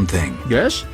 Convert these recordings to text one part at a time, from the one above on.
one thing. Yes?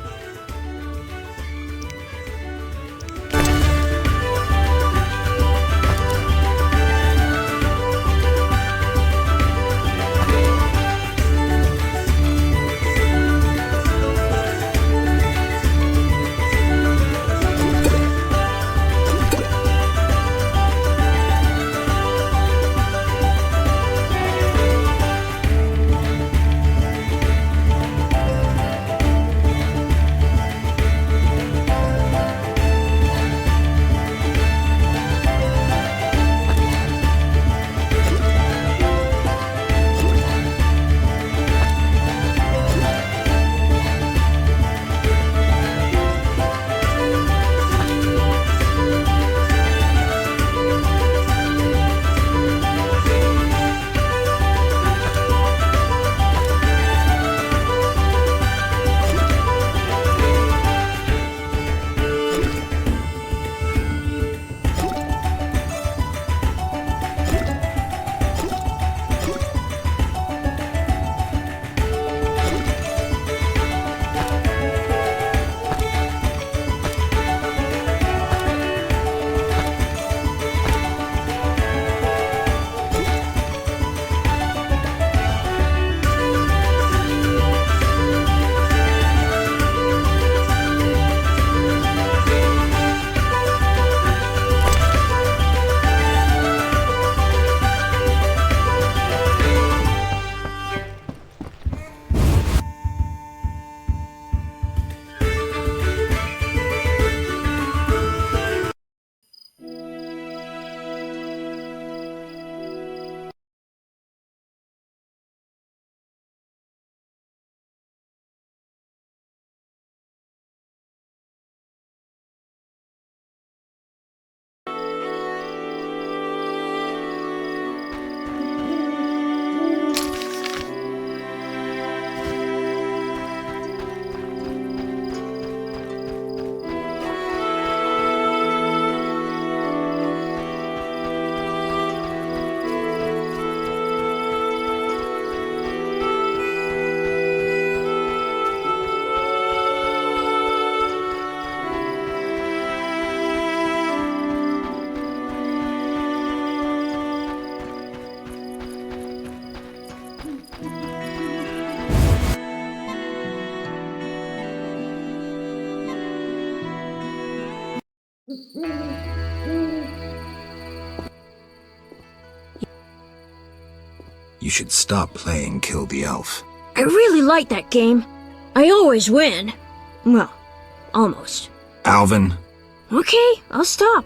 You should stop playing Kill the Elf. I really like that game. I always win. Well, almost. Alvin, Okay, I'll stop.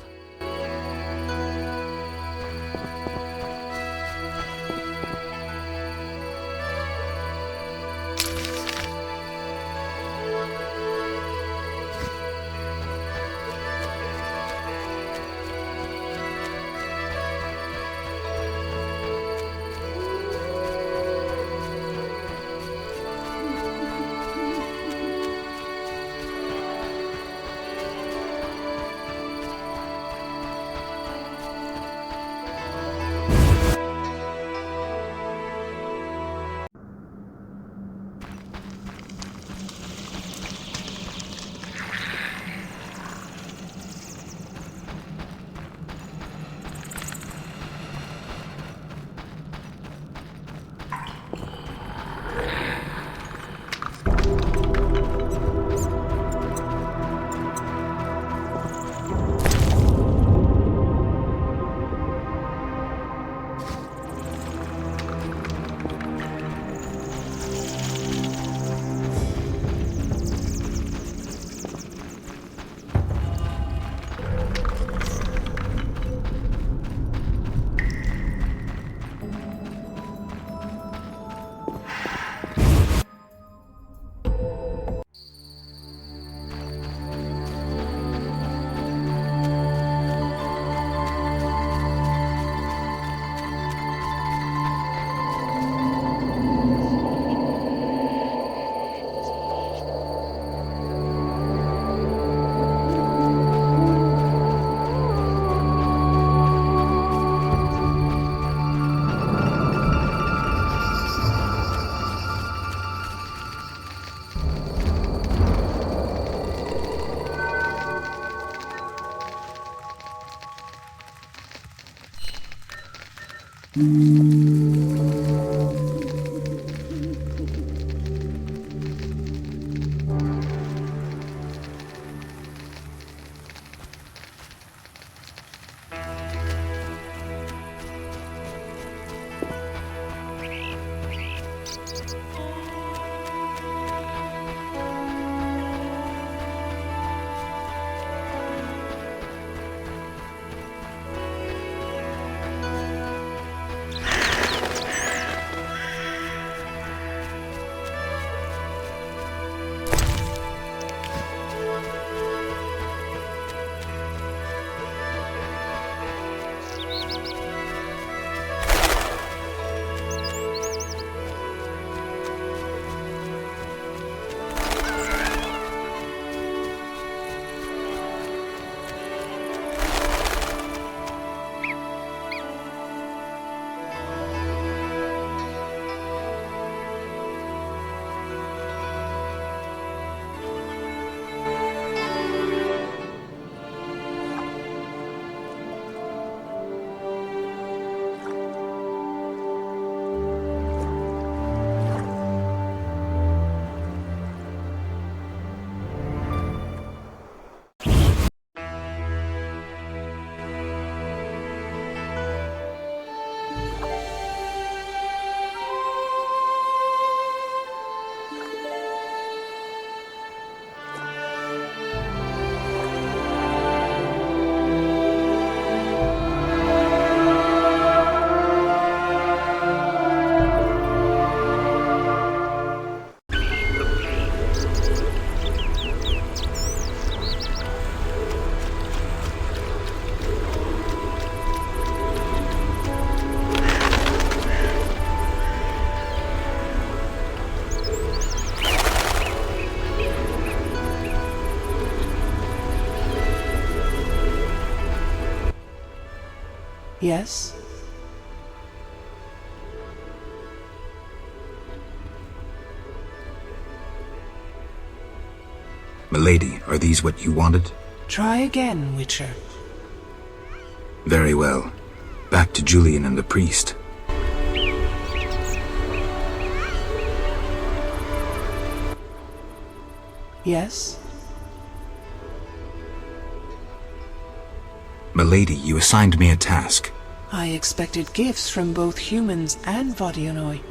Yes? Milady, are these what you wanted? Try again, Witcher. Very well. Back to Julian and the priest. Yes? Milady, you assigned me a task. I expected gifts from both humans and Vodyanoi.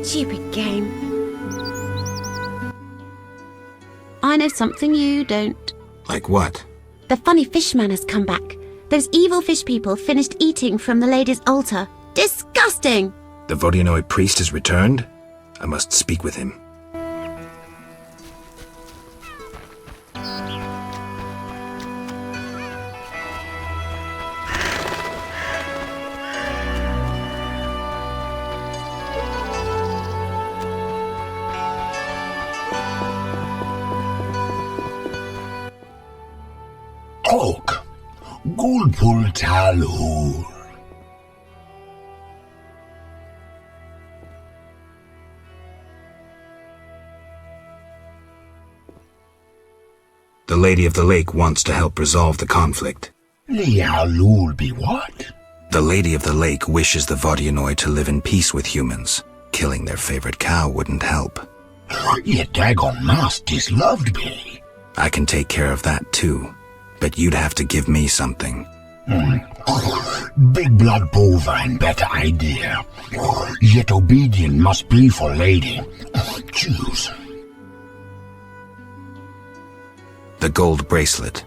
Stupid game. I know something you don't. Like what? The funny fishman has come back. Those evil fish people finished eating from the lady's altar. Disgusting! The Vodyanoi priest has returned? I must speak with him. Oak, Gulpul Talhur. The Lady of the Lake wants to help resolve the conflict. Lialul be what? The Lady of the Lake wishes the Vodyanoi to live in peace with humans. Killing their favorite cow wouldn't help. Your daggone masties loved me. I can take care of that too, but you'd have to give me something. Big blood bovine, better idea. Yet obedient must be for lady. Choose. The gold bracelet.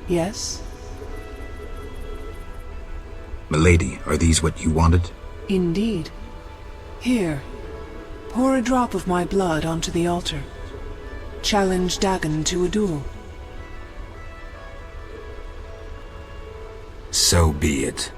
Yes? Milady, are these what you wanted? Indeed. Here, pour a drop of my blood onto the altar. Challenge Dagon to a duel. So be it.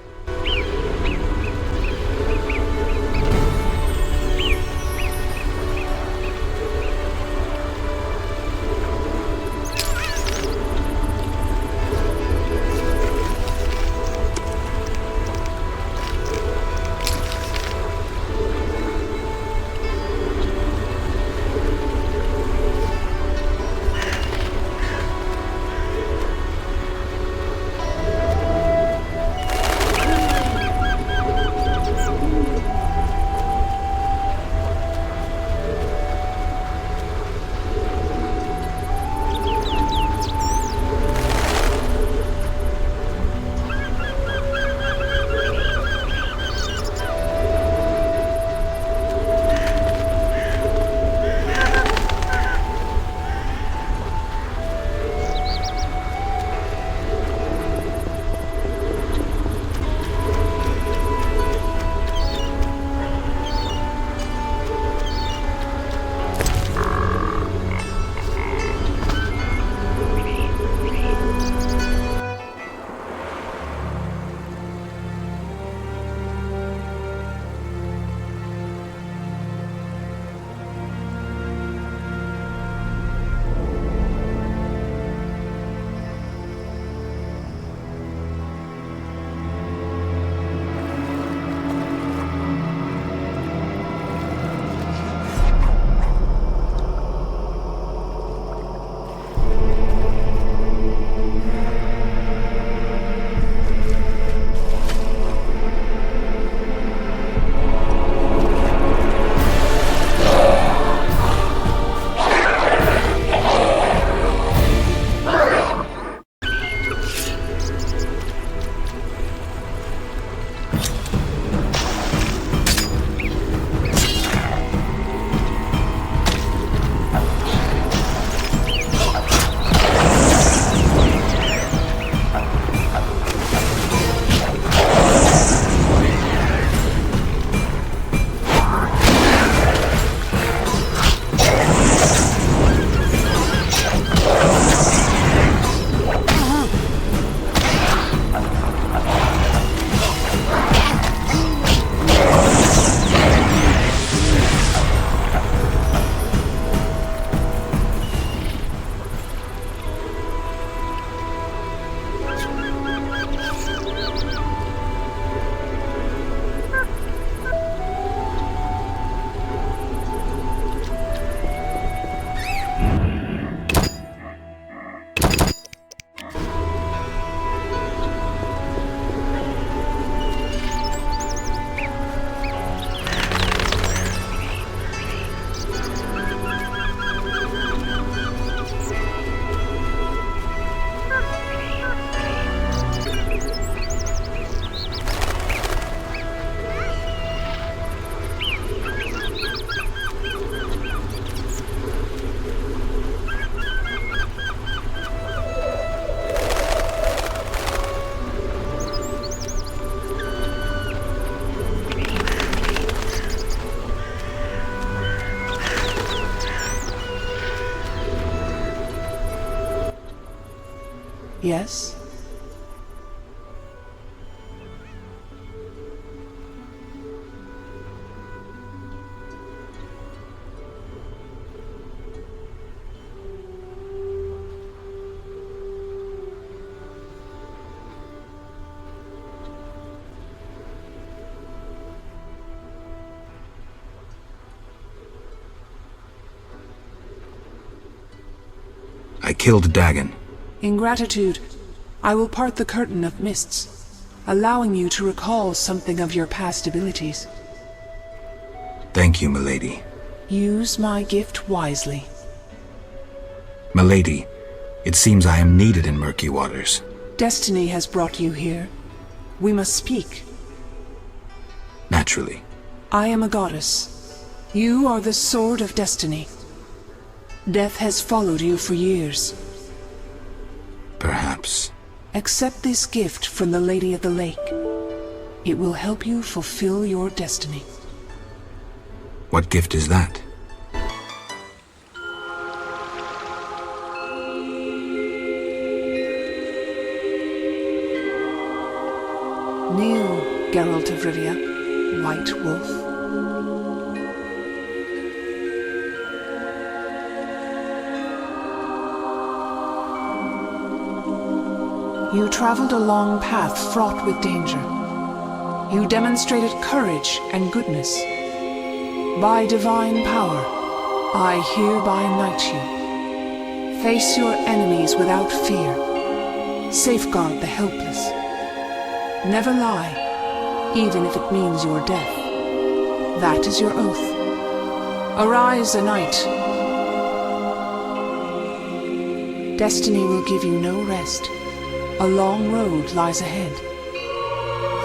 Yes? I killed Dagon. In gratitude, I will part the curtain of mists, allowing you to recall something of your past abilities. Thank you, milady. Use my gift wisely. Milady, it seems I am needed in murky waters. Destiny has brought you here. We must speak. Naturally. I am a goddess. You are the sword of destiny. Death has followed you for years. Perhaps. Accept this gift from the Lady of the Lake. It will help you fulfill your destiny. What gift is that? Kneel, Geralt of Rivia, White Wolf. You traveled a long path fraught with danger. You demonstrated courage and goodness. By divine power, I hereby knight you. Face your enemies without fear. Safeguard the helpless. Never lie, even if it means your death. That is your oath. Arise a knight. Destiny will give you no rest. A long road lies ahead.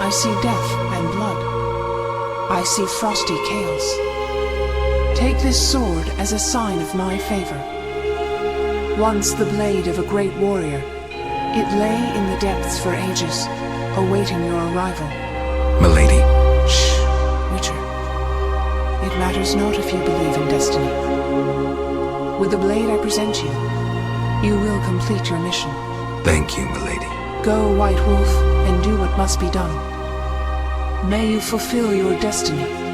I see death and blood. I see frosty chaos. Take this sword as a sign of my favor. Once the blade of a great warrior, it lay in the depths for ages, awaiting your arrival. Milady. Shh, Witcher. It matters not if you believe in destiny. With the blade I present you, you will complete your mission. Thank you, milady. Go, White Wolf, and do what must be done. May you fulfill your destiny.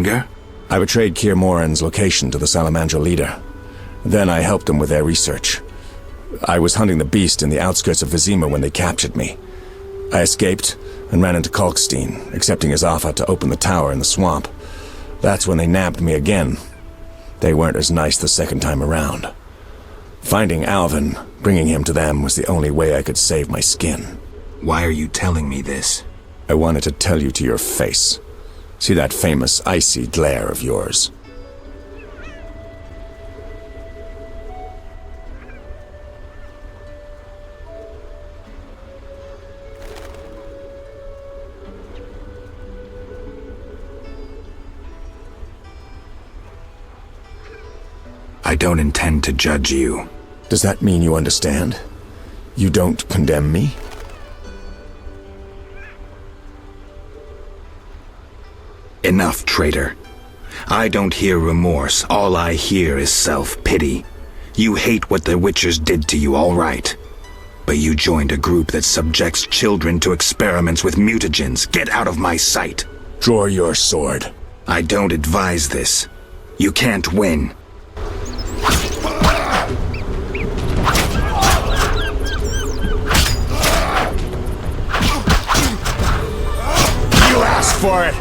anger? I betrayed Keir Moran's location to the Salamandra leader. Then I helped them with their research. I was hunting the beast in the outskirts of Vizima when they captured me. I escaped and ran into Kalkstein, accepting his offer to open the tower in the swamp. That's when they nabbed me again. They weren't as nice the second time around. Finding Alvin, bringing him to them, was the only way I could save my skin. Why are you telling me this? I wanted to tell you to your face. See that famous icy glare of yours? I don't intend to judge you. Does that mean you understand? You don't condemn me? Enough, traitor. I don't hear remorse. All I hear is self-pity. You hate what the Witchers did to you, all right. But you joined a group that subjects children to experiments with mutagens. Get out of my sight. Draw your sword. I don't advise this. You can't win. You asked for it!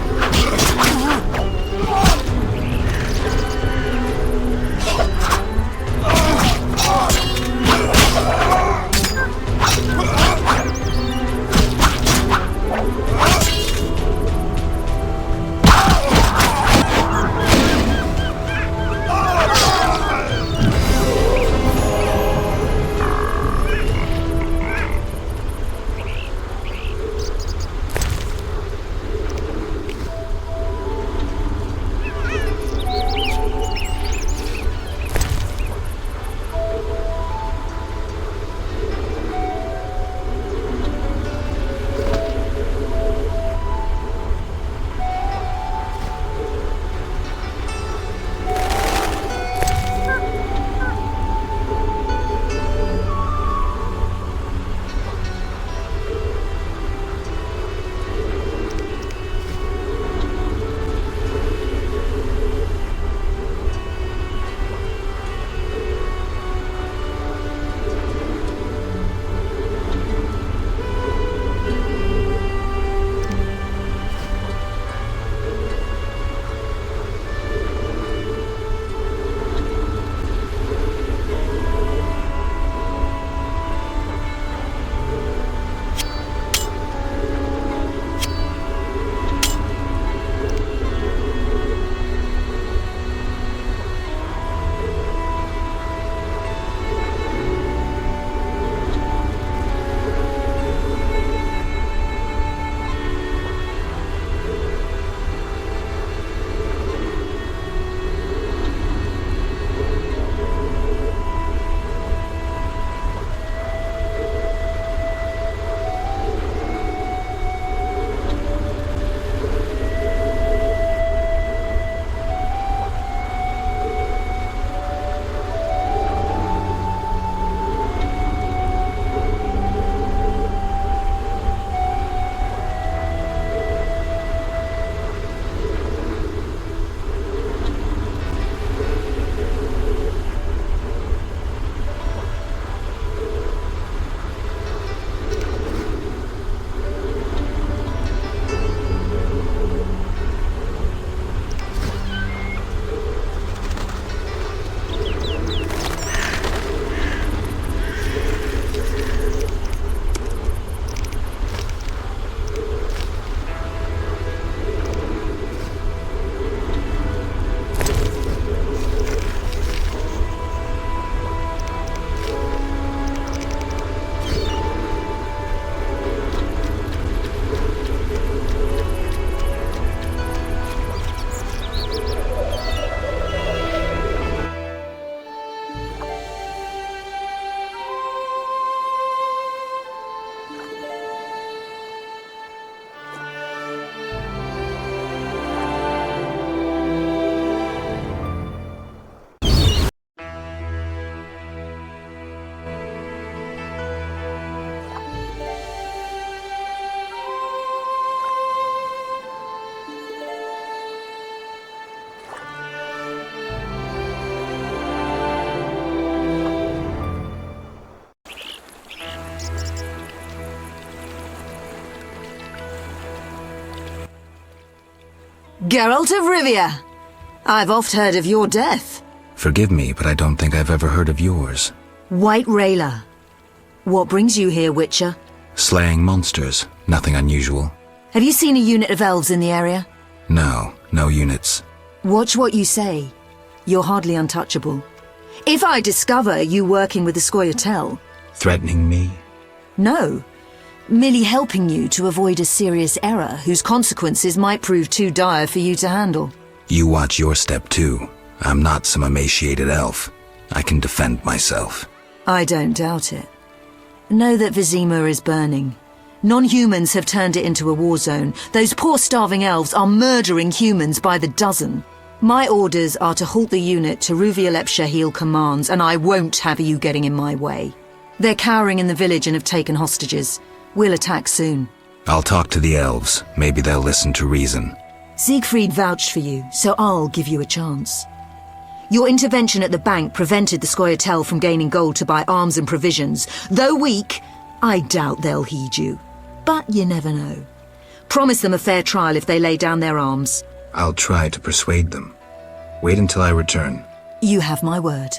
Geralt of Rivia! I've oft heard of your death. Forgive me, but I don't think I've ever heard of yours. White Rayla. What brings you here, Witcher? Slaying monsters. Nothing unusual. Have you seen a unit of elves in the area? No units. Watch what you say. You're hardly untouchable. If I discover you working with the Scoia'tael... Threatening me? No. Merely helping you to avoid a serious error whose consequences might prove too dire for you to handle. You watch your step too. I'm not some emaciated elf. I can defend myself. I don't doubt it. Know that Vizima is burning. Non-humans have turned it into a war zone. Those poor starving elves are murdering humans by the dozen. My orders are to halt the unit Teruvialep Shahil commands, and I won't have you getting in my way. They're cowering in the village and have taken hostages. We'll attack soon. I'll talk to the elves. Maybe they'll listen to reason. Siegfried vouched for you, so I'll give you a chance. Your intervention at the bank prevented the Scoia'tael from gaining gold to buy arms and provisions. Though weak, I doubt they'll heed you. But you never know. Promise them a fair trial if they lay down their arms. I'll try to persuade them. Wait until I return. You have my word.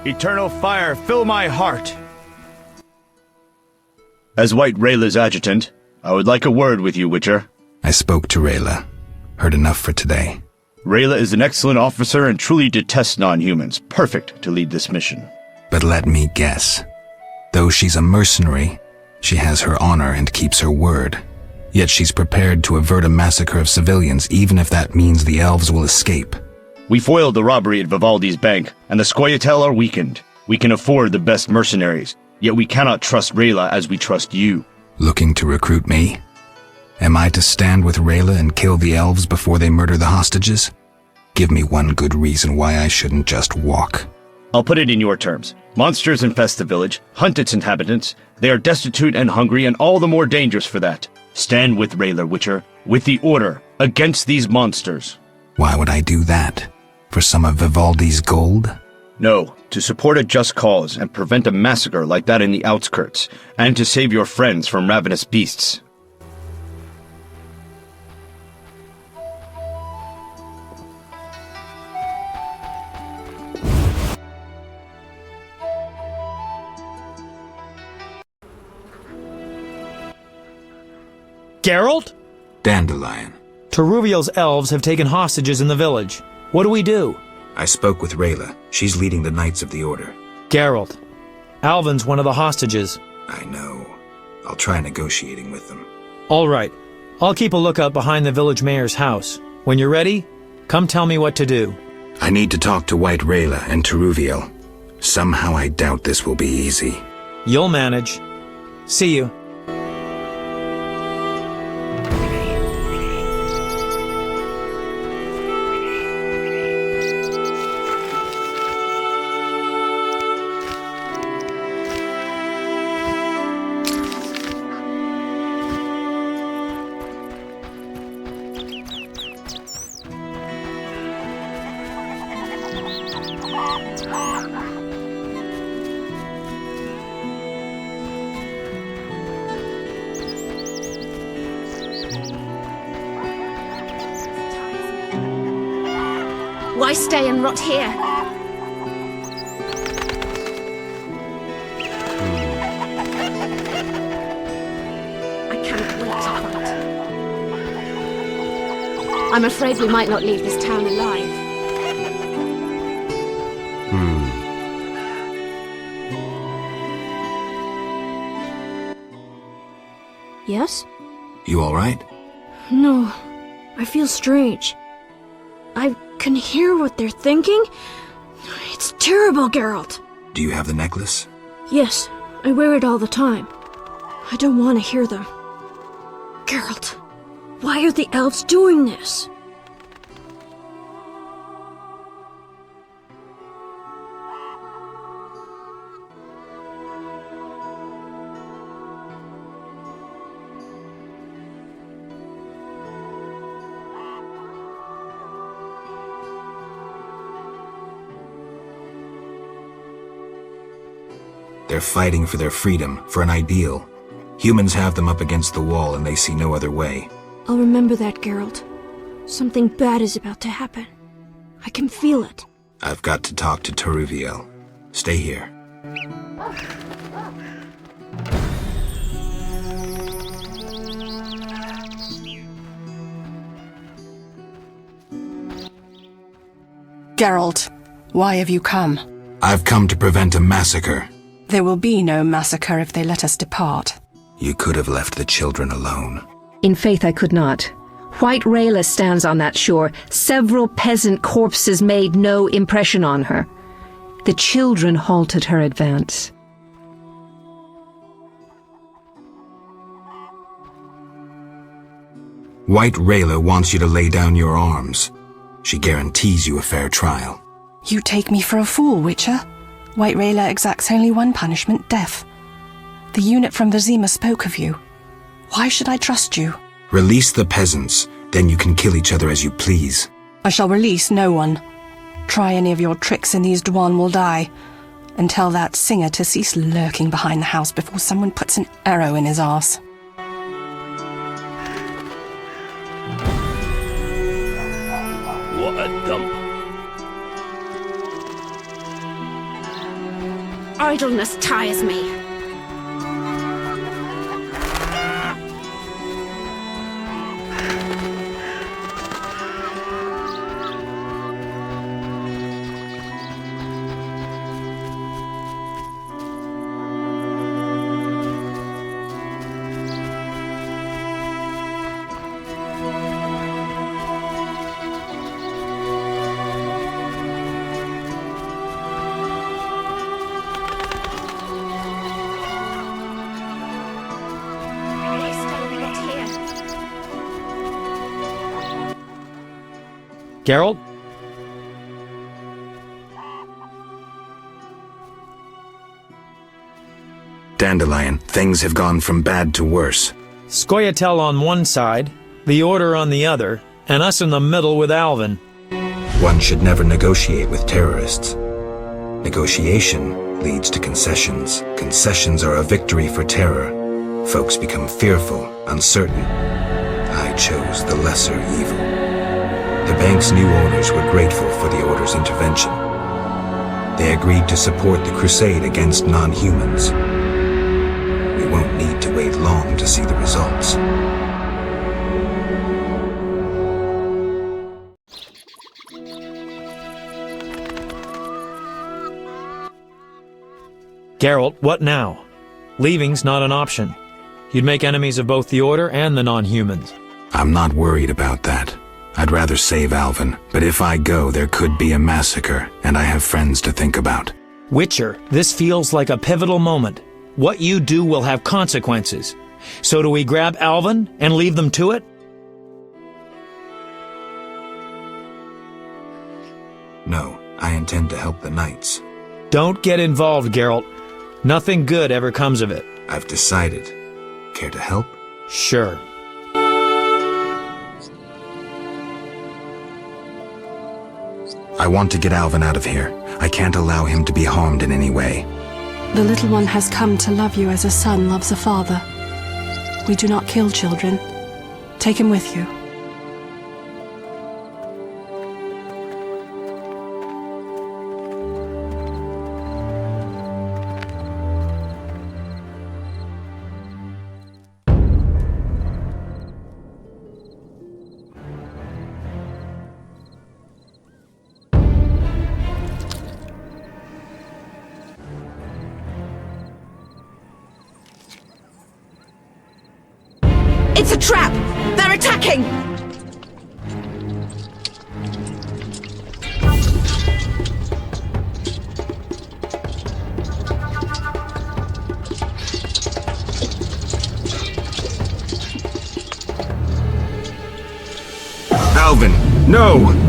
Eternal fire, fill my heart! As White Rayla's adjutant, I would like a word with you, Witcher. I spoke to Rayla. Heard enough for today. Rayla is an excellent officer and truly detests non-humans. Perfect to lead this mission. But let me guess. Though she's a mercenary, she has her honor and keeps her word. Yet she's prepared to avert a massacre of civilians, even if that means the elves will escape. We foiled the robbery at Vivaldi's bank, and the Scoia'tael are weakened. We can afford the best mercenaries, yet we cannot trust Rayla as we trust you. Looking to recruit me? Am I to stand with Rayla and kill the elves before they murder the hostages? Give me one good reason why I shouldn't just walk. I'll put it in your terms. Monsters infest the village, hunt its inhabitants. They are destitute and hungry, and all the more dangerous for that. Stand with Rayla, Witcher, with the order, against these monsters. Why would I do that? For some of Vivaldi's gold? No, to support a just cause and prevent a massacre like that in the outskirts, and to save your friends from ravenous beasts. Geralt? Dandelion. Teruvial's elves have taken hostages in the village. What do we do? I spoke with Rayla. She's leading the Knights of the Order. Geralt. Alvin's one of the hostages. I know. I'll try negotiating with them. All right. I'll keep a lookout behind the village mayor's house. When you're ready, come tell me what to do. I need to talk to White Rayla and Teruvial. Somehow I doubt this will be easy. You'll manage. See you. Why stay and rot here? I cannot wait to fight. I'm afraid we might not leave this town alive. Yes? You all right? No, I feel strange. I can hear what they're thinking. It's terrible, Geralt. Do you have the necklace? Yes, I wear it all the time. I don't want to hear them. Geralt, why are the elves doing this? They're fighting for their freedom, for an ideal. Humans have them up against the wall and they see no other way. I'll remember that, Geralt. Something bad is about to happen. I can feel it. I've got to talk to Teruviel. Stay here. Geralt, why have you come? I've come to prevent a massacre. There will be no massacre if they let us depart. You could have left the children alone. In faith I could not. White Rayla stands on that shore. Several peasant corpses made no impression on her. The children halted her advance. White Rayla wants you to lay down your arms. She guarantees you a fair trial. You take me for a fool, Witcher. White Rayla exacts only one punishment, death. The unit from Vizima spoke of you. Why should I trust you? Release the peasants, then you can kill each other as you please. I shall release no one. Try any of your tricks and these Dwan will die. And tell that singer to cease lurking behind the house before someone puts an arrow in his arse. What a dump. Idleness tires me. Geralt? Dandelion, things have gone from bad to worse. Scoia'tael on one side, the Order on the other, and us in the middle with Alvin. One should never negotiate with terrorists. Negotiation leads to concessions. Concessions are a victory for terror. Folks become fearful, uncertain. I chose the lesser evil. The bank's new owners were grateful for the Order's intervention. They agreed to support the crusade against non-humans. We won't need to wait long to see the results. Geralt, what now? Leaving's not an option. You'd make enemies of both the Order and the non-humans. I'm not worried about that. I'd rather save Alvin, but if I go, there could be a massacre, and I have friends to think about. Witcher, this feels like a pivotal moment. What you do will have consequences. So do we grab Alvin and leave them to it? No, I intend to help the knights. Don't get involved, Geralt. Nothing good ever comes of it. I've decided. Care to help? Sure. I want to get Alvin out of here. I can't allow him to be harmed in any way. The little one has come to love you as a son loves a father. We do not kill children. Take him with you. It's a trap! They're attacking! Alvin, no!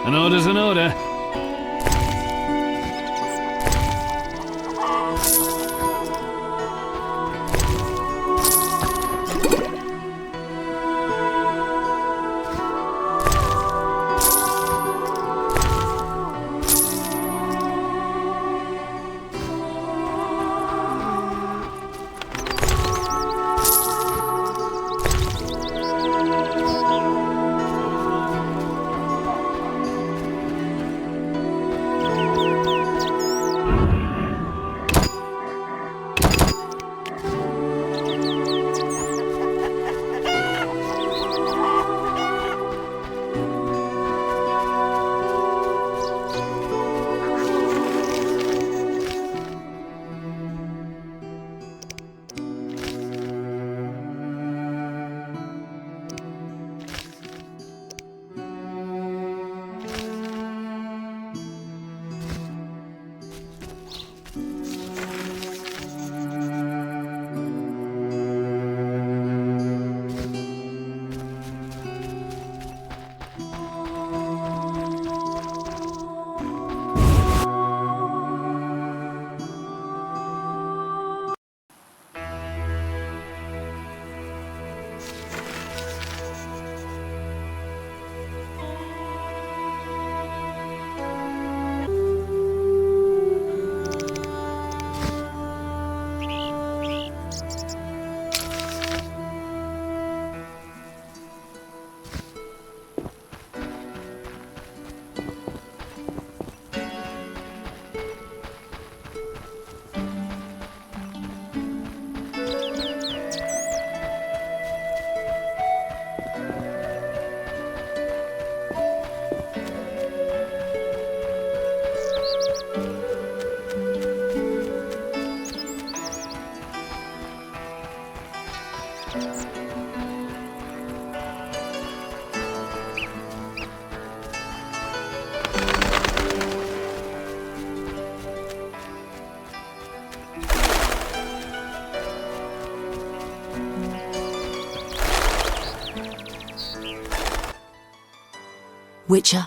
An order's an order. Witcher?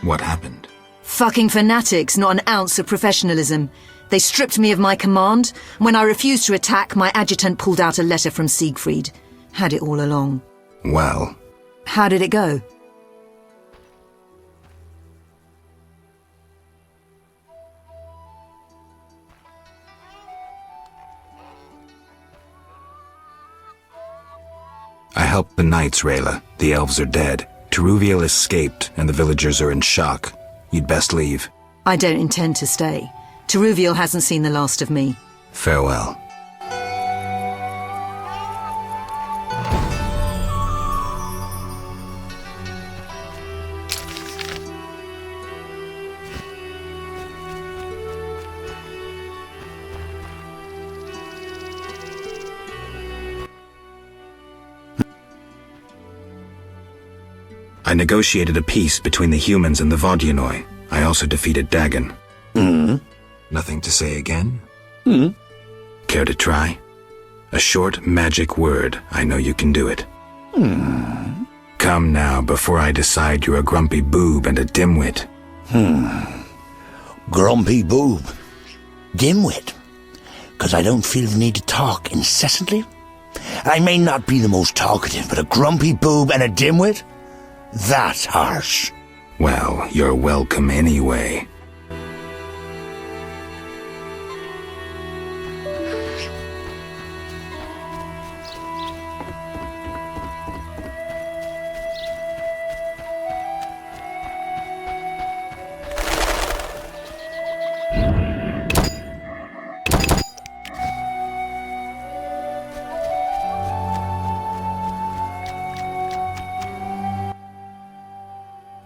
What happened? Fucking fanatics, not an ounce of professionalism. They stripped me of my command. When I refused to attack, my adjutant pulled out a letter from Siegfried. Had it all along. Well. How did it go? I helped the knights, Rayla. The elves are dead. Teruviel escaped, and the villagers are in shock. You'd best leave. I don't intend to stay. Teruviel hasn't seen the last of me. Farewell. I negotiated a peace between the humans and the Vodyanoi. I also defeated Dagon. Nothing to say again? Care to try? A short magic word. I know you can do it. Come now, before I decide you're a grumpy boob and a dimwit. Grumpy boob. Dimwit. 'Cause I don't feel the need to talk incessantly. I may not be the most talkative, but a grumpy boob and a dimwit? That's harsh. Well, you're welcome anyway.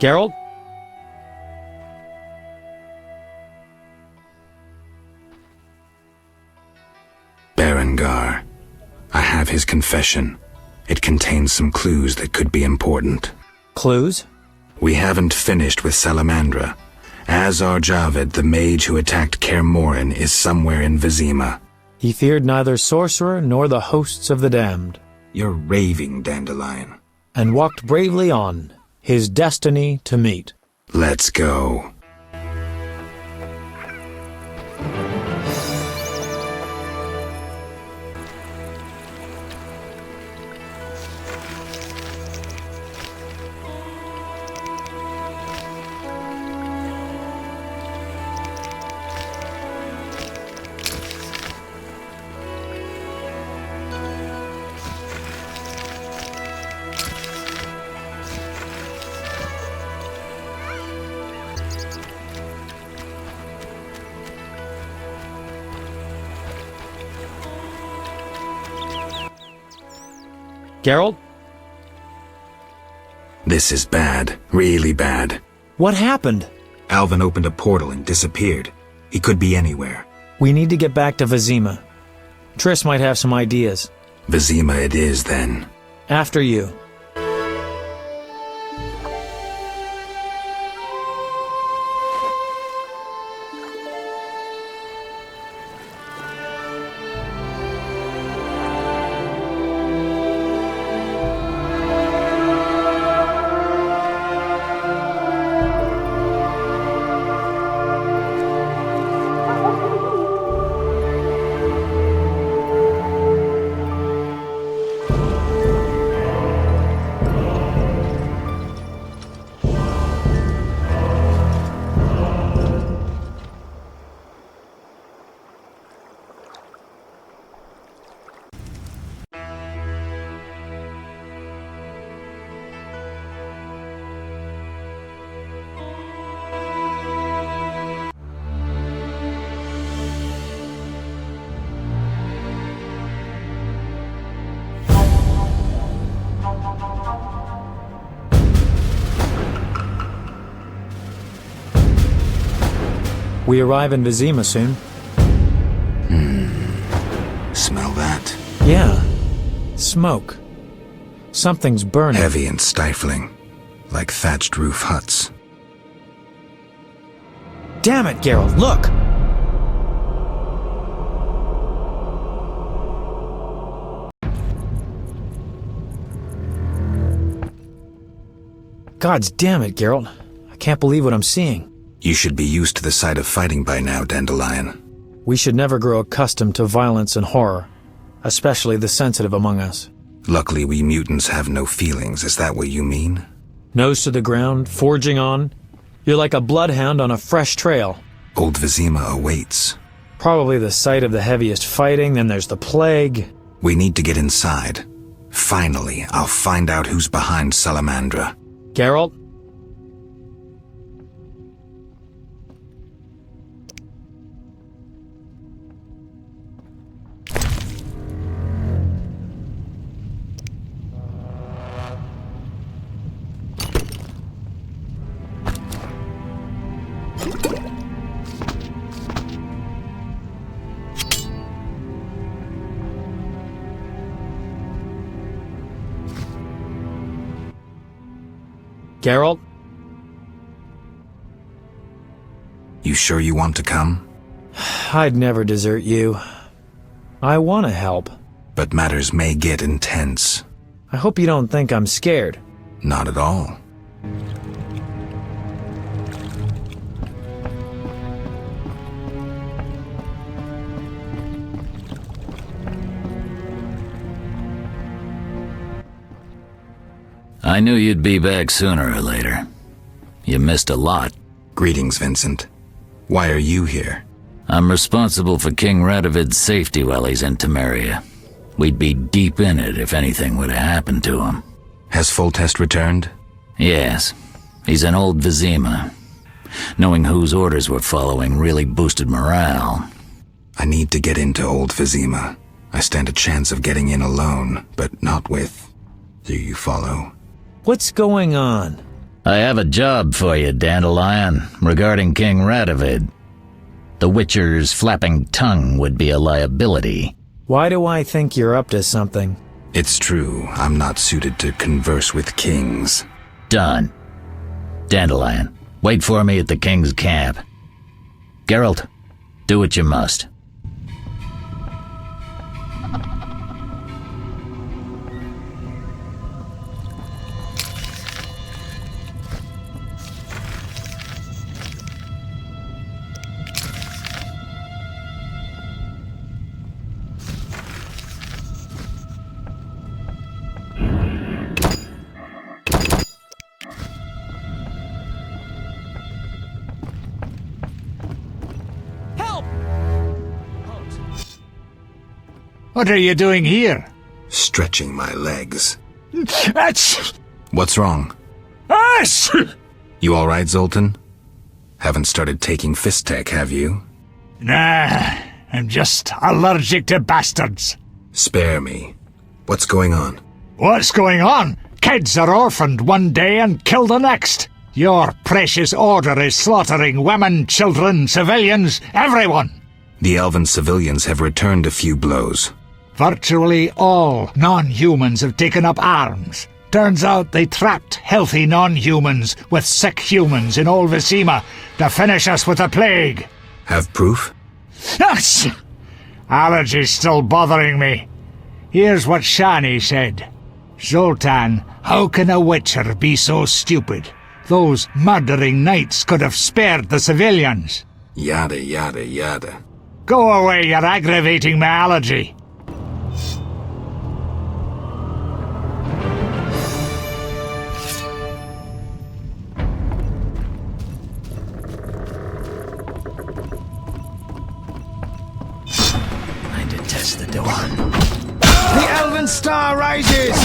Geralt? Berengar. I have his confession. It contains some clues that could be important. Clues? We haven't finished with Salamandra. Azar Javed, the mage who attacked Kaer Morhen, is somewhere in Vizima. He feared neither sorcerer nor the hosts of the damned. You're raving, Dandelion. And walked bravely on, his destiny to meet. Let's go. Geralt? This is bad. Really bad. What happened? Alvin opened a portal and disappeared. He could be anywhere. We need to get back to Vizima. Triss might have some ideas. Vizima it is, then. After you. We arrive in Vizima soon. Smell that? Yeah. Smoke. Something's burning. Heavy and stifling. Like thatched roof huts. Damn it, Geralt, look! Gods damn it, Geralt. I can't believe what I'm seeing. You should be used to the sight of fighting by now, Dandelion. We should never grow accustomed to violence and horror, especially the sensitive among us. Luckily, we mutants have no feelings. Is that what you mean? Nose to the ground, forging on. You're like a bloodhound on a fresh trail. Old Vizima awaits. Probably the site of the heaviest fighting, then there's the plague. We need to get inside. Finally, I'll find out who's behind Salamandra. Geralt? Geralt? You sure you want to come? I'd never desert you. I want to help. But matters may get intense. I hope you don't think I'm scared. Not at all. I knew you'd be back sooner or later. You missed a lot. Greetings, Vincent. Why are you here? I'm responsible for King Radovid's safety while he's in Temeria. We'd be deep in it if anything would have happened to him. Has Foltest returned? Yes. He's in old Vizima. Knowing whose orders we're following really boosted morale. I need to get into old Vizima. I stand a chance of getting in alone, but not with... Do you follow? What's going on? I have a job for you, Dandelion, regarding King Radovid. The Witcher's flapping tongue would be a liability. Why do I think you're up to something? It's true, I'm not suited to converse with kings. Done. Dandelion, wait for me at the king's camp. Geralt, do what you must. What are you doing here? Stretching my legs. What's wrong? You alright, Zoltan? Haven't started taking fist tech, have you? Nah, I'm just allergic to bastards. Spare me. What's going on? What's going on? Kids are orphaned one day and killed the next. Your precious order is slaughtering women, children, civilians, everyone. The elven civilians have returned a few blows. Virtually all non-humans have taken up arms. Turns out they trapped healthy non-humans with sick humans in old Vizima to finish us with the plague. Have proof? Allergy's still bothering me. Here's what Shani said. Zoltan, how can a Witcher be so stupid? Those murdering knights could have spared the civilians. Yada, yada, yada. Go away, you're aggravating my allergy. I detest the door. The Elven Star rises!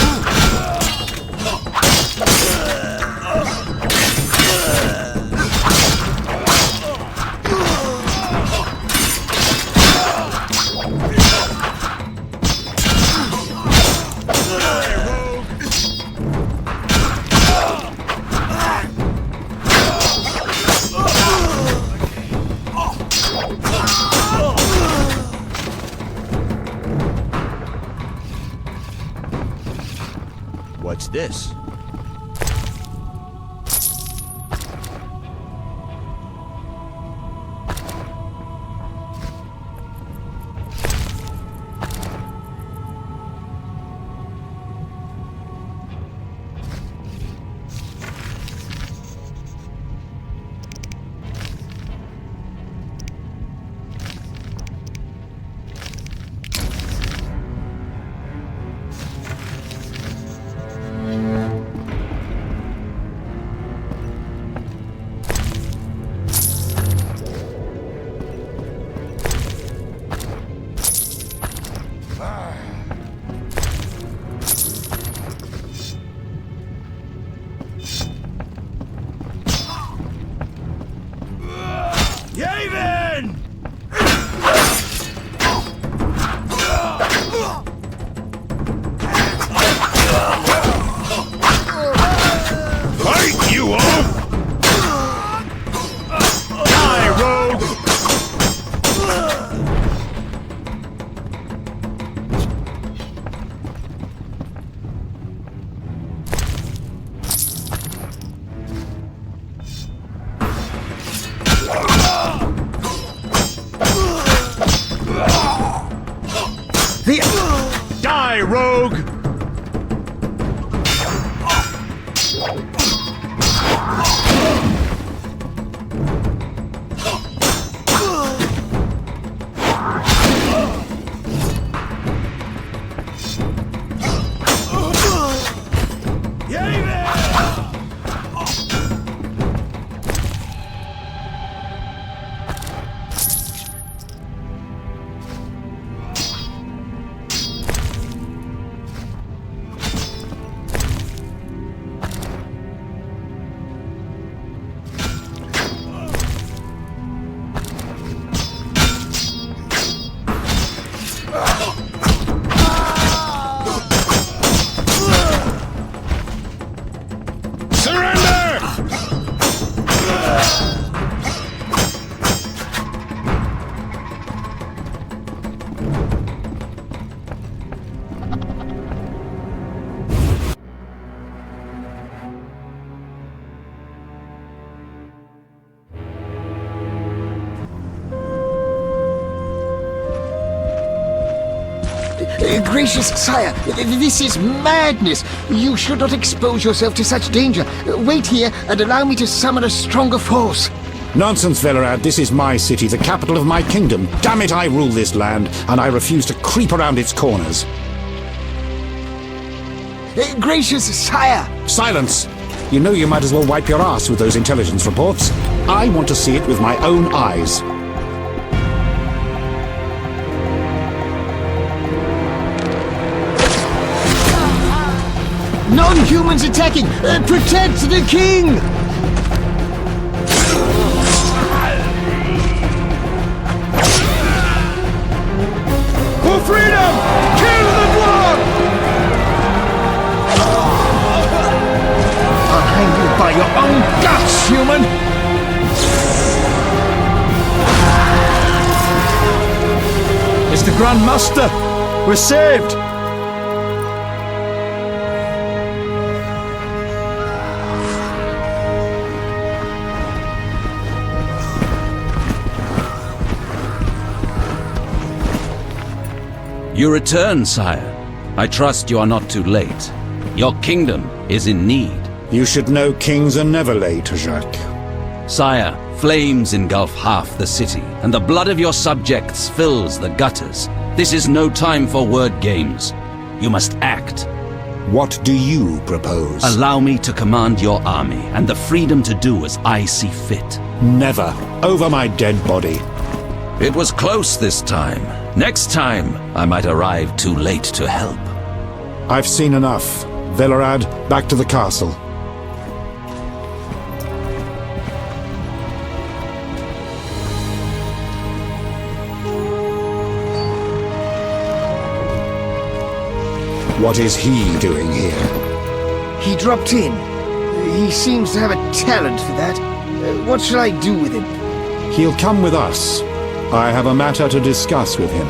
What's this? Die, rogue! Gracious sire, this is madness. You should not expose yourself to such danger. Wait here and allow me to summon a stronger force. Nonsense, Velerad. This is my city, the capital of my kingdom. Damn it, I rule this land, and I refuse to creep around its corners. Gracious sire! Silence! You know you might as well wipe your ass with those intelligence reports. I want to see it with my own eyes. Non-humans attacking! Protect the king! For freedom! Kill the dwarf! I'll hang you by your own guts, human! It's the Grand Master! We're saved! You return, sire. I trust you are not too late. Your kingdom is in need. You should know kings are never late, Jacques. Sire, flames engulf half the city, and the blood of your subjects fills the gutters. This is no time for word games. You must act. What do you propose? Allow me to command your army, and the freedom to do as I see fit. Never. Over my dead body. It was close this time. Next time, I might arrive too late to help. I've seen enough. Velerad, back to the castle. What is he doing here? He dropped in. He seems to have a talent for that. What shall I do with him? He'll come with us. I have a matter to discuss with him.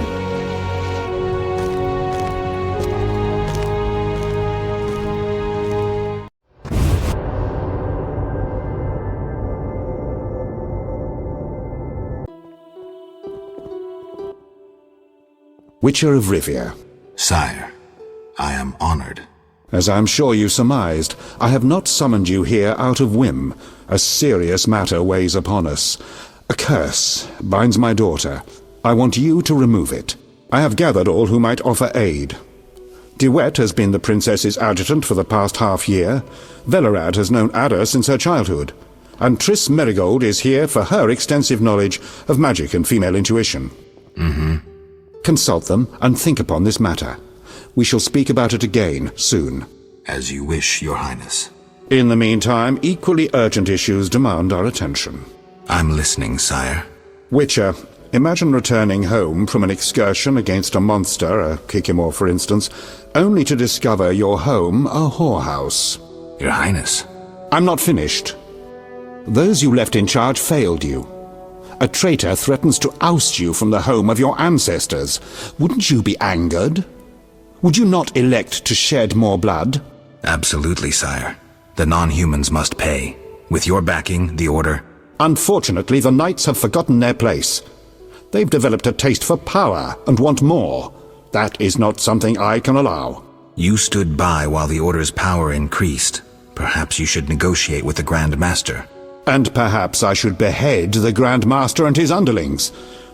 Witcher of Rivia. Sire, I am honored. As I am sure you surmised, I have not summoned you here out of whim. A serious matter weighs upon us. A curse binds my daughter. I want you to remove it. I have gathered all who might offer aid. DeWitt has been the princess's adjutant for the past half-year. Velerad has known Ada since her childhood. And Triss Merigold is here for her extensive knowledge of magic and female intuition. Consult them and think upon this matter. We shall speak about it again soon. As you wish, Your Highness. In the meantime, equally urgent issues demand our attention. I'm listening, sire. Witcher, imagine returning home from an excursion against a monster, a Kikimor for instance, only to discover your home a whorehouse. Your Highness. I'm not finished. Those you left in charge failed you. A traitor threatens to oust you from the home of your ancestors. Wouldn't you be angered? Would you not elect to shed more blood? Absolutely, sire. The non-humans must pay. With your backing, the Order, Unfortunately, the knights have forgotten their place. They've developed a taste for power and want more. That is not something I can allow. You stood by while the Order's power increased. Perhaps you should negotiate with the Grand Master. And perhaps I should behead the Grand Master and his underlings.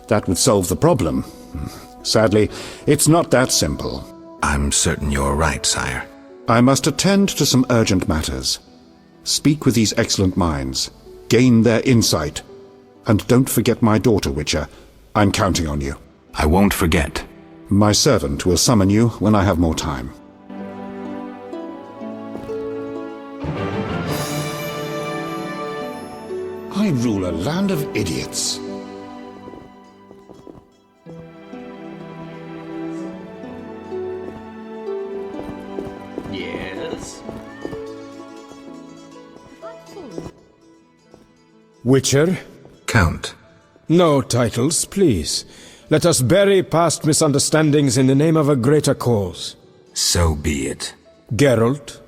That would solve the problem. Sadly, it's not that simple. I'm certain you're right, sire. I must attend to some urgent matters. Speak with these excellent minds. Gain their insight. And don't forget my daughter, Witcher. I'm counting on you. I won't forget. My servant will summon you when I have more time. I rule a land of idiots. Yes? Witcher? Count. No titles, please. Let us bury past misunderstandings in the name of a greater cause. So be it. Geralt?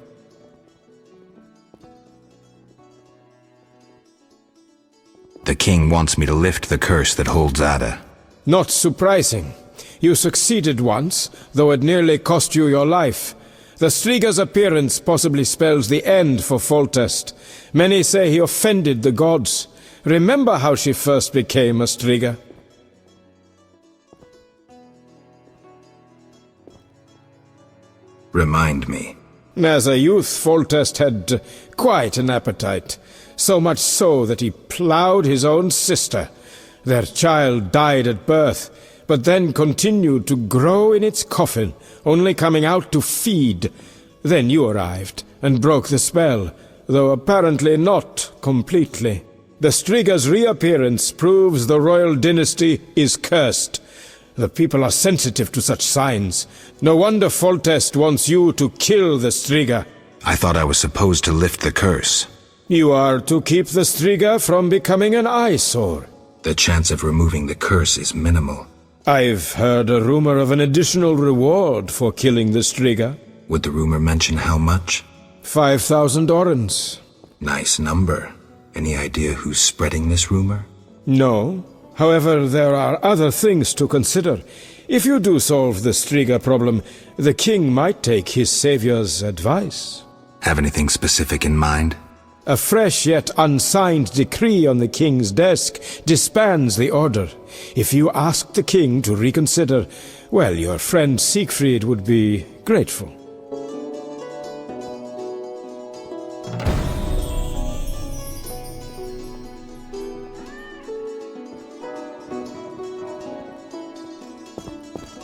The king wants me to lift the curse that holds Ada. Not surprising. You succeeded once, though it nearly cost you your life. The Striga's appearance possibly spells the end for Foltest. Many say he offended the gods. Remember how she first became a Striga? Remind me. As a youth, Foltest had quite an appetite. So much so that he ploughed his own sister. Their child died at birth, but then continued to grow in its coffin, only coming out to feed. Then you arrived, and broke the spell, though apparently not completely. The Striga's reappearance proves the royal dynasty is cursed. The people are sensitive to such signs. No wonder Foltest wants you to kill the Striga. I thought I was supposed to lift the curse. You are to keep the Striga from becoming an eyesore. The chance of removing the curse is minimal. I've heard a rumor of an additional reward for killing the Striga. Would the rumor mention how much? 5,000 orens. Nice number. Any idea who's spreading this rumor? No. However, there are other things to consider. If you do solve the Striga problem, the king might take his savior's advice. Have anything specific in mind? A fresh yet unsigned decree on the king's desk disbands the order. If you ask the king to reconsider, well, your friend Siegfried would be grateful.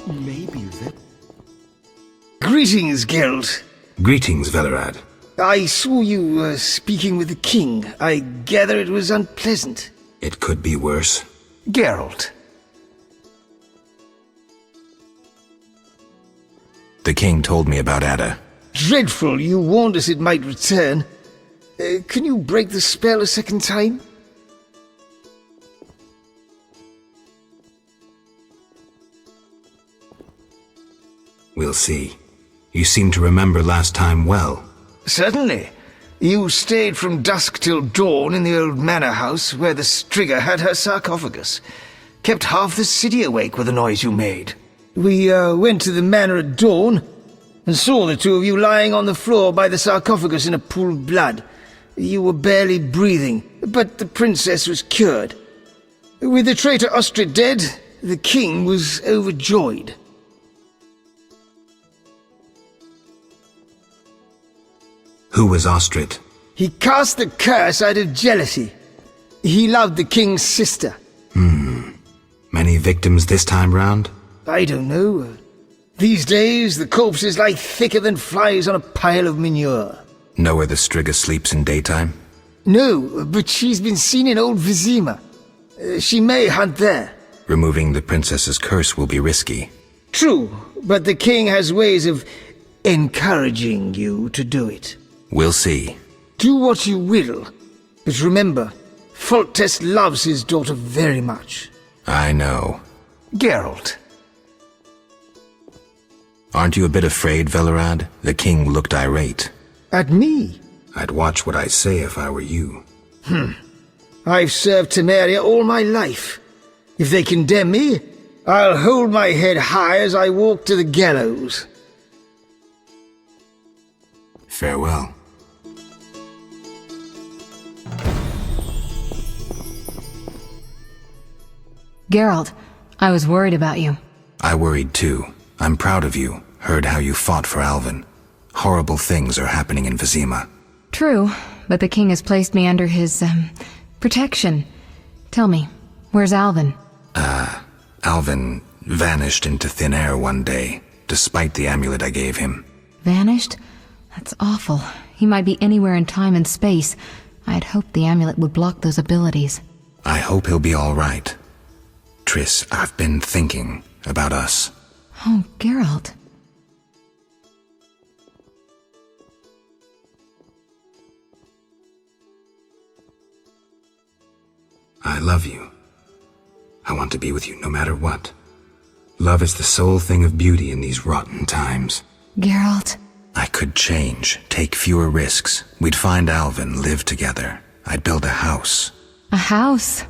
Maybe that... Greetings, Geralt. Greetings, Velerad. I saw you speaking with the king. I gather it was unpleasant. It could be worse. Geralt. The king told me about Ada. Dreadful. You warned us it might return. Can you break the spell a second time? We'll see. You seem to remember last time well. Certainly. You stayed from dusk till dawn in the old manor house where the Striga had her sarcophagus. Kept half the city awake with the noise you made. We went to the manor at dawn and saw the two of you lying on the floor by the sarcophagus in a pool of blood. You were barely breathing, but the princess was cured. With the traitor Ostrid dead, the king was overjoyed. Who was Ostrid? He cast the curse out of jealousy. He loved the king's sister. Many victims this time round? I don't know. These days, the corpses lie thicker than flies on a pile of manure. Know where the Striga sleeps in daytime? No, but she's been seen in Old Vizima. She may hunt there. Removing the princess's curse will be risky. True, but the king has ways of encouraging you to do it. We'll see. Do what you will, but remember, Foltest loves his daughter very much. I know. Geralt. Aren't you a bit afraid, Velerad? The king looked irate. At me? I'd watch what I say if I were you. I've served Temeria all my life. If they condemn me, I'll hold my head high as I walk to the gallows. Farewell. Geralt, I was worried about you. I worried too. I'm proud of you. Heard how you fought for Alvin. Horrible things are happening in Vizima. True, but the king has placed me under his, protection. Tell me, where's Alvin? Alvin vanished into thin air one day, despite the amulet I gave him. Vanished? That's awful. He might be anywhere in time and space. I had hoped the amulet would block those abilities. I hope he'll be all right. Triss, I've been thinking about us. Oh, Geralt. I love you. I want to be with you no matter what. Love is the sole thing of beauty in these rotten times. Geralt. I could change, take fewer risks. We'd find Alvin, live together. I'd build a house. A house?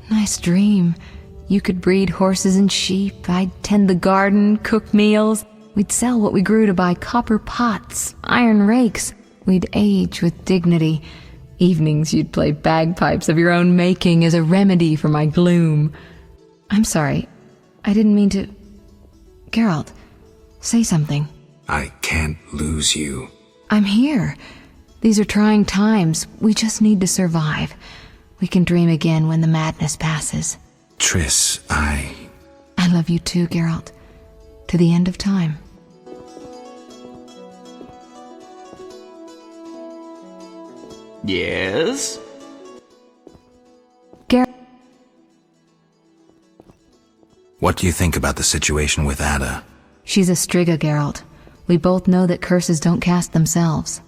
Nice dream. You could breed horses and sheep. I'd tend the garden, cook meals. We'd sell what we grew to buy copper pots, iron rakes. We'd age with dignity. Evenings you'd play bagpipes of your own making as a remedy for my gloom. I'm sorry. I didn't mean to... Geralt, say something. I can't lose you. I'm here. These are trying times. We just need to survive. We can dream again when the madness passes. Triss, I love you too, Geralt. To the end of time. Yes? Geralt. What do you think about the situation with Ada? She's a Striga, Geralt. We both know that curses don't cast themselves.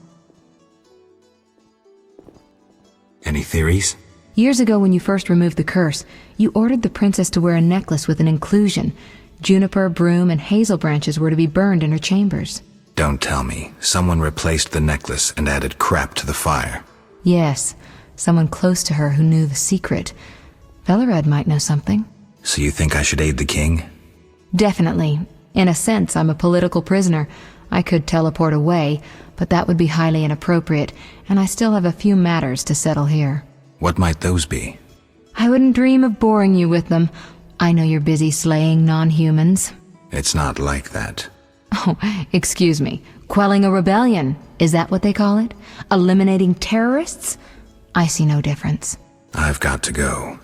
Any theories? Years ago when you first removed the curse, you ordered the princess to wear a necklace with an inclusion. Juniper, broom, and hazel branches were to be burned in her chambers. Don't tell me. Someone replaced the necklace and added crap to the fire. Yes, someone close to her who knew the secret. Velared might know something. So you think I should aid the king? Definitely. In a sense, I'm a political prisoner. I could teleport away, but that would be highly inappropriate, and I still have a few matters to settle here. What might those be? I wouldn't dream of boring you with them. I know you're busy slaying non-humans. It's not like that. Oh, excuse me. Quelling a rebellion. Is that what they call it? Eliminating terrorists? I see no difference. I've got to go.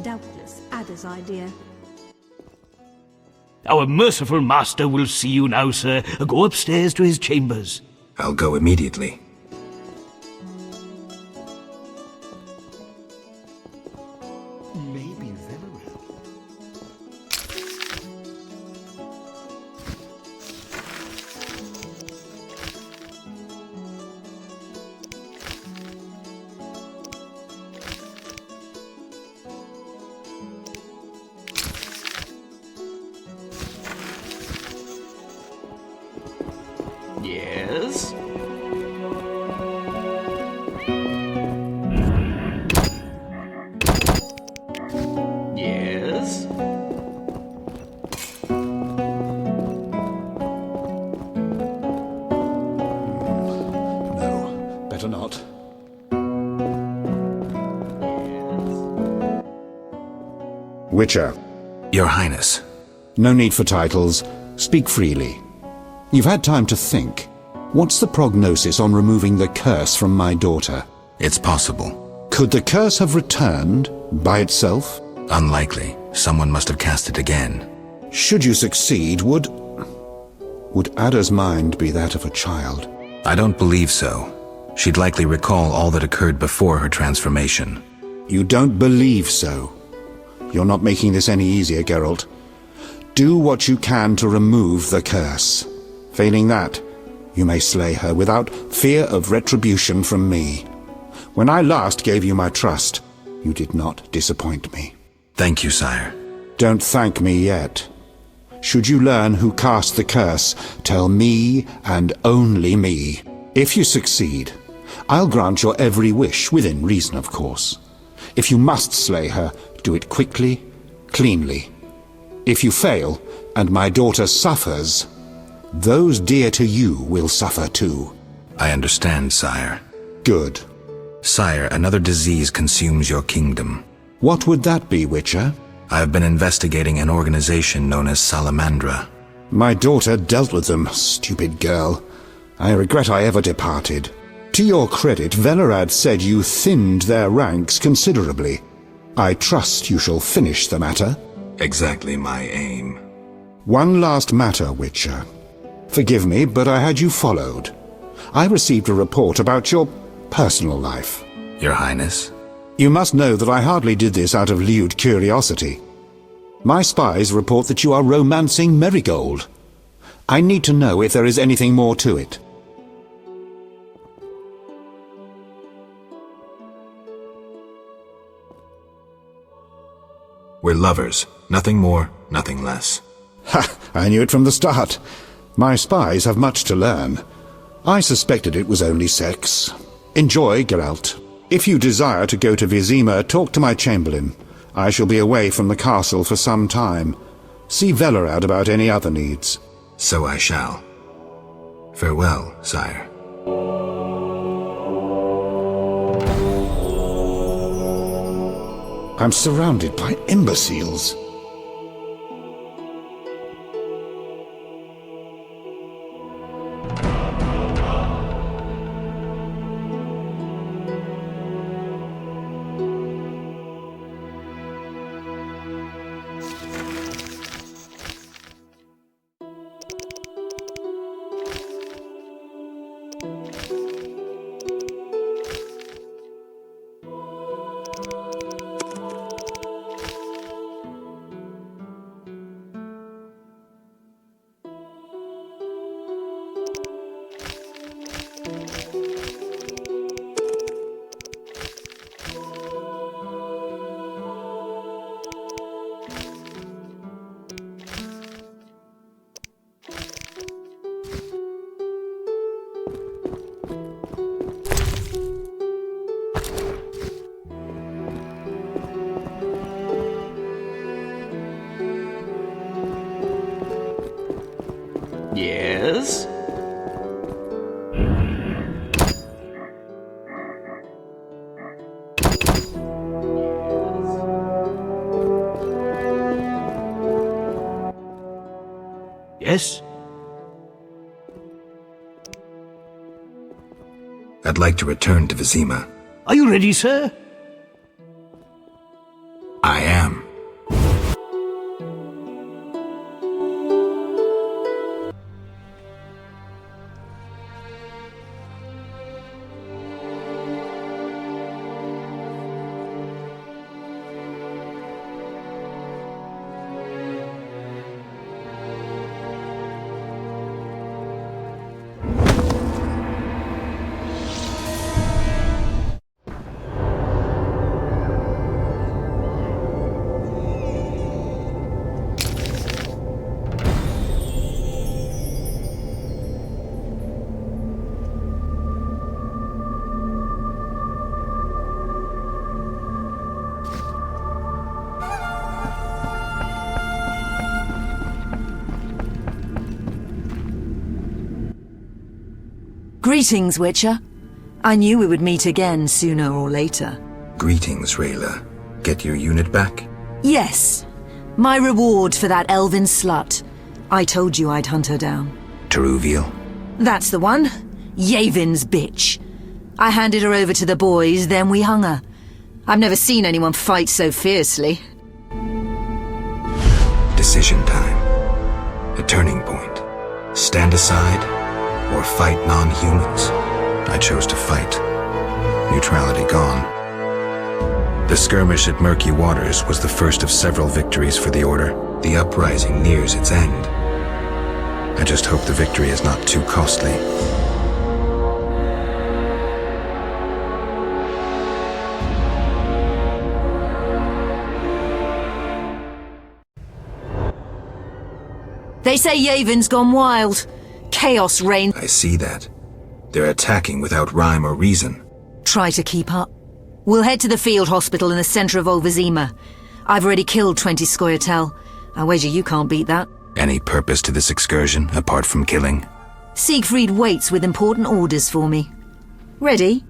Doubtless Ada's idea. Our merciful master will see you now, sir. Go upstairs to his chambers. I'll go immediately. Maybe Velared. Yes? Yes? No, better not. Witcher. Your Highness. No need for titles. Speak freely. You've had time to think. What's the prognosis on removing the curse from my daughter? It's possible. Could the curse have returned by itself? Unlikely. Someone must have cast it again. Should you succeed, would Ada's mind be that of a child? I don't believe so. She'd likely recall all that occurred before her transformation. You don't believe so? You're not making this any easier, Geralt. Do what you can to remove the curse. Failing that, you may slay her without fear of retribution from me. When I last gave you my trust, you did not disappoint me. Thank you, sire. Don't thank me yet. Should you learn who cast the curse, tell me and only me. If you succeed, I'll grant your every wish, within reason, of course. If you must slay her, do it quickly, cleanly. If you fail, and my daughter suffers, those dear to you will suffer too. I understand, sire. Good. Sire, another disease consumes your kingdom. What would that be, Witcher? I have been investigating an organization known as Salamandra. My daughter dealt with them, stupid girl. I regret I ever departed. To your credit, Velerad said you thinned their ranks considerably. I trust you shall finish the matter. Exactly my aim. One last matter, Witcher. Forgive me, but I had you followed. I received a report about your personal life. Your Highness? You must know that I hardly did this out of lewd curiosity. My spies report that you are romancing Marigold. I need to know if there is anything more to it. We're lovers. Nothing more, nothing less. Ha! I knew it from the start. My spies have much to learn. I suspected it was only sex. Enjoy, Geralt. If you desire to go to Vizima, talk to my chamberlain. I shall be away from the castle for some time. See Velerad about any other needs. So I shall. Farewell, sire. I'm surrounded by imbeciles. Yes? Yes? I'd like to return to Vizima. Are you ready, sir? I am. Greetings, Witcher. I knew we would meet again sooner or later. Greetings, Rayla. Get your unit back? Yes. My reward for that elven slut. I told you I'd hunt her down. Teruviel? That's the one. Yavin''s bitch. I handed her over to the boys, then we hung her. I've never seen anyone fight so fiercely. Decision time. A turning point. Stand aside or fight non-humans. I chose to fight. Neutrality gone. The skirmish at Murky Waters was the first of several victories for the Order. The uprising nears its end. I just hope the victory is not too costly. They say Yavon's gone wild. Chaos reigns. I see that. They're attacking without rhyme or reason. Try to keep up. We'll head to the field hospital in the centre of Old Vizima. I've already killed 20 Scoia'tael. I wager you can't beat that. Any purpose to this excursion, apart from killing? Siegfried waits with important orders for me. Ready?